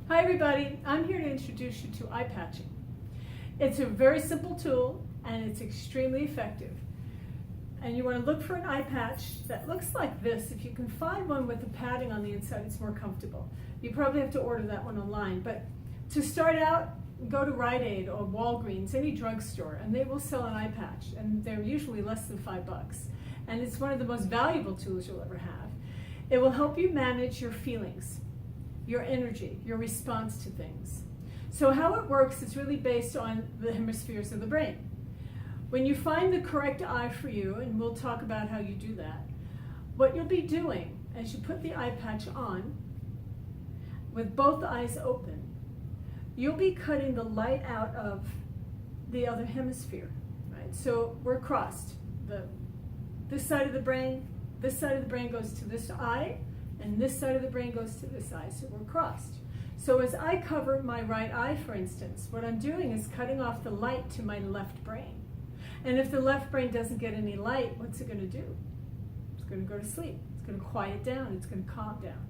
Hi everybody, I'm here to introduce you to eye patching. It's a very simple tool and it's extremely effective. And you want to look for an eye patch that looks like this. If you can find one with the padding on the inside, it's more comfortable. You probably have to order that one online, but to start out, go to Rite Aid or Walgreens, any drugstore, and they will sell an eye patch, and they're usually less than $5. And it's one of the most valuable tools you'll ever have. It will help you manage your feelings, your energy, your response to things. So how it works is really based on the hemispheres of the brain. When you find the correct eye for you, and we'll talk about how you do that, what you'll be doing as you put the eye patch on, with both eyes open, you'll be cutting the light out of the other hemisphere, right? So we're crossed. This side of the brain goes to this eye, and this side of the brain goes to this eye, so we're crossed. So as I cover my right eye, for instance, what I'm doing is cutting off the light to my left brain. And if the left brain doesn't get any light, what's it going to do? It's going to go to sleep. It's going to quiet down. It's going to calm down.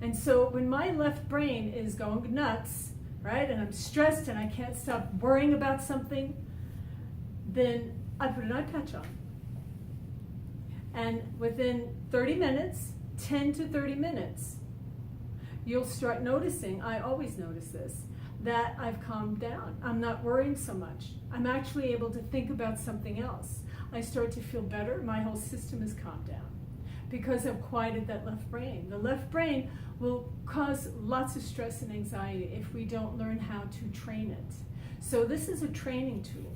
And so when my left brain is going nuts, right, and I'm stressed and I can't stop worrying about something, then I put an eye patch on. And within 30 minutes, 10 to 30 minutes, you'll start noticing, I always notice this, that I've calmed down. I'm not worrying so much. I'm actually able to think about something else. I start to feel better. My whole system has calmed down because I've quieted that left brain. The left brain will cause lots of stress and anxiety if we don't learn how to train it. So this is a training tool.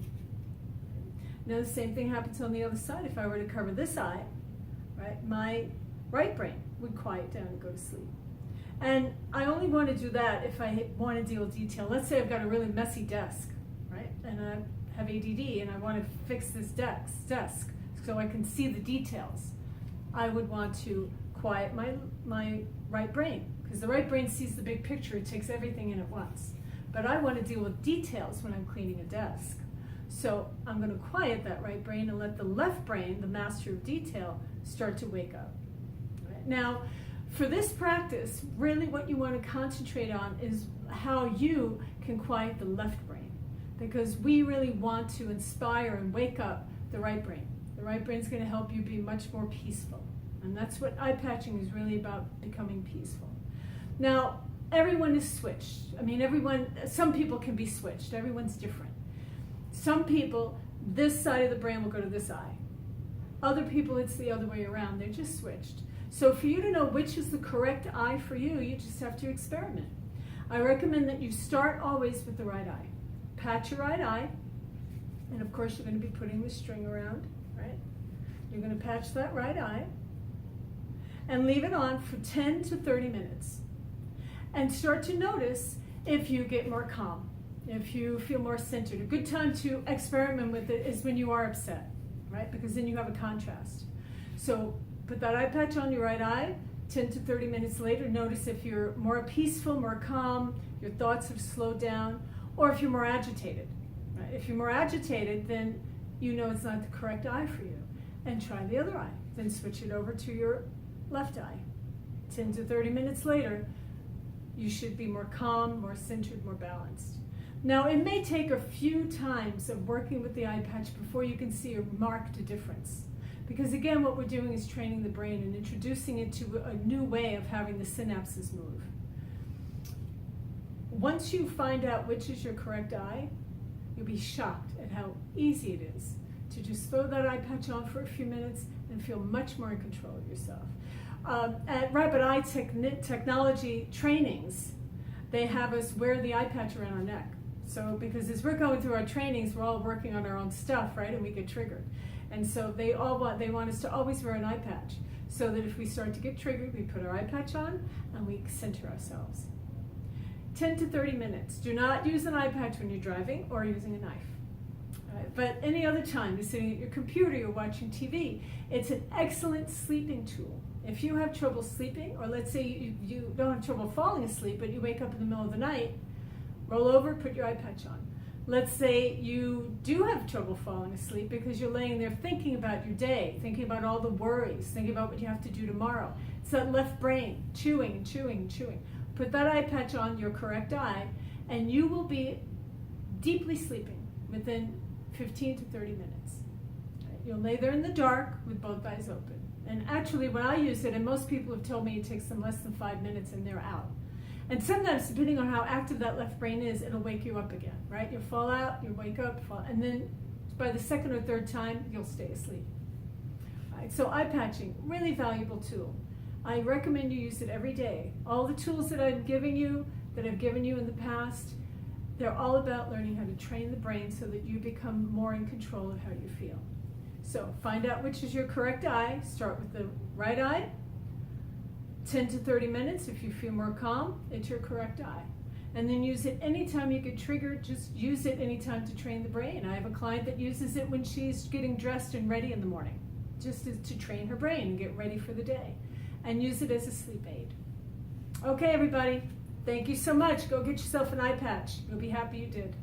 Now the same thing happens on the other side. If I were to cover this eye, right, my right brain would quiet down and go to sleep. And I only want to do that if I want to deal with detail. Let's say I've got a really messy desk, right? And I have ADD and I want to fix this desk so I can see the details. I would want to quiet my right brain, because the right brain sees the big picture. It takes everything in at once. But I want to deal with details when I'm cleaning a desk. So I'm going to quiet that right brain and let the left brain, the master of detail, start to wake up. Right? Now, for this practice, really what you want to concentrate on is how you can quiet the left brain, because we really want to inspire and wake up the right brain. The right brain is going to help you be much more peaceful, and that's what eye patching is really about, becoming peaceful. Now, everyone is switched. I mean, some people can be switched. Everyone's different. Some people, this side of the brain will go to this eye. Other people, it's the other way around. They're just switched. So for you to know which is the correct eye for you, you just have to experiment. I recommend that you start always with the right eye. Patch your right eye, and of course you're going to be putting the string around, right? You're going to patch that right eye and leave it on for 10 to 30 minutes. And start to notice if you get more calm, if you feel more centered. A good time to experiment with it is when you are upset, right? Because then you have a contrast. So put that eye patch on your right eye, 10 to 30 minutes later, notice if you're more peaceful, more calm, your thoughts have slowed down, or if you're more agitated. Right? If you're more agitated, then you know it's not the correct eye for you. And try the other eye. Then switch it over to your left eye. 10 to 30 minutes later, you should be more calm, more centered, more balanced. Now, it may take a few times of working with the eye patch before you can see a marked difference. Because again, what we're doing is training the brain and introducing it to a new way of having the synapses move. Once you find out which is your correct eye, you'll be shocked at how easy it is to just throw that eye patch on for a few minutes and feel much more in control of yourself. At Rapid Eye Technology trainings, they have us wear the eye patch around our neck. So, because as we're going through our trainings, we're all working on our own stuff, right? And we get triggered. And so they want us to always wear an eye patch, so that if we start to get triggered, we put our eye patch on and we center ourselves. 10 to 30 minutes. Do not use an eye patch when you're driving or using a knife. But any other time, you're sitting at your computer, you're watching TV, it's an excellent sleeping tool. If you have trouble sleeping, or let's say you don't have trouble falling asleep, but you wake up in the middle of the night, roll over, put your eye patch on. Let's say you do have trouble falling asleep because you're laying there thinking about your day, thinking about all the worries, thinking about what you have to do tomorrow. It's that left brain chewing and chewing and chewing. put that eye patch on your correct eye, and you will be deeply sleeping within 15 to 30 minutes. You'll lay there in the dark with both eyes open. And actually, when I use it, and most people have told me it takes them less than 5 minutes and they're out. And sometimes, depending on how active that left brain is, it'll wake you up again, right? You'll fall out, you wake up, and then by the second or third time, you'll stay asleep. All right, so eye patching, really valuable tool. I recommend you use it every day. All the tools that I'm giving you, that I've given you in the past, they're all about learning how to train the brain so that you become more in control of how you feel. So find out which is your correct eye. Start with the right eye. 10 to 30 minutes. If you feel more calm, it's your correct eye. And then use it anytime you get triggered. Just use it anytime to train the brain. I have a client that uses it when she's getting dressed and ready in the morning, just to train her brain and get ready for the day. And use it as a sleep aid. Okay, everybody. Thank you so much. Go get yourself an eye patch. You'll be happy you did.